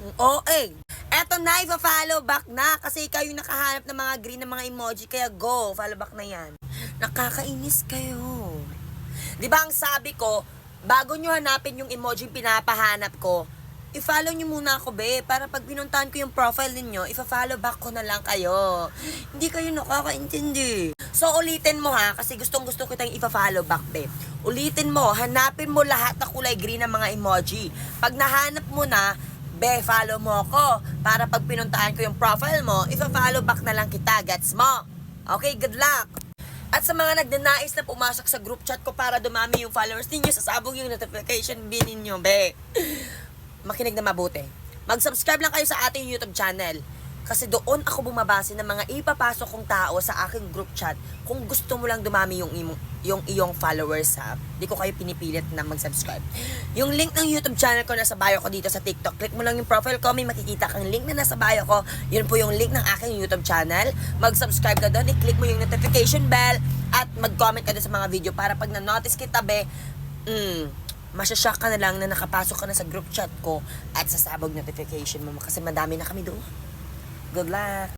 Oo eh. Eto na, ipa-follow back na. Kasi kayo yung nakahanap ng mga green na mga emoji. Kaya go, follow back na yan. Nakakainis kayo. Di ba ang sabi ko, bago nyo hanapin yung emoji yung pinapahanap ko, i-follow nyo muna ako, be. Para pag pinuntahan ko yung profile ninyo, ipa-follow back ko na lang kayo. Hindi kayo nakakaintindi. So, ulitin mo ha, kasi gustong-gusto ko tayong ipa-follow back, be. Ulitin mo, hanapin mo lahat na kulay green ng mga emoji. Pag nahanap mo na, be, follow mo ako. Para pag pinuntahan ko yung profile mo, ipa-follow back na lang kita. Gets mo? Okay, good luck. At sa mga nagnanais na pumasok sa group chat ko para dumami yung followers ninyo, sasabog yung notification bell ninyo, be. Makinig na mabuti. Mag-subscribe lang kayo sa ating YouTube channel. Kasi doon ako bumabase ng mga ipapasok kong tao sa aking group chat kung gusto mo lang dumami yung iyong followers, ha. Di ko kayo pinipilit na mag-subscribe. Yung link ng YouTube channel ko nasa bio ko dito sa TikTok. Click mo lang yung profile ko, may makikita kang link na nasa bio ko. Yun po yung link ng aking YouTube channel. Mag-subscribe ka doon, i-click mo yung notification bell at mag-comment ka doon sa mga video para pag na-notice kita, be, masyashock ka na lang na nakapasok ka na sa group chat ko at sasabog notification mo kasi madami na kami doon. Good luck!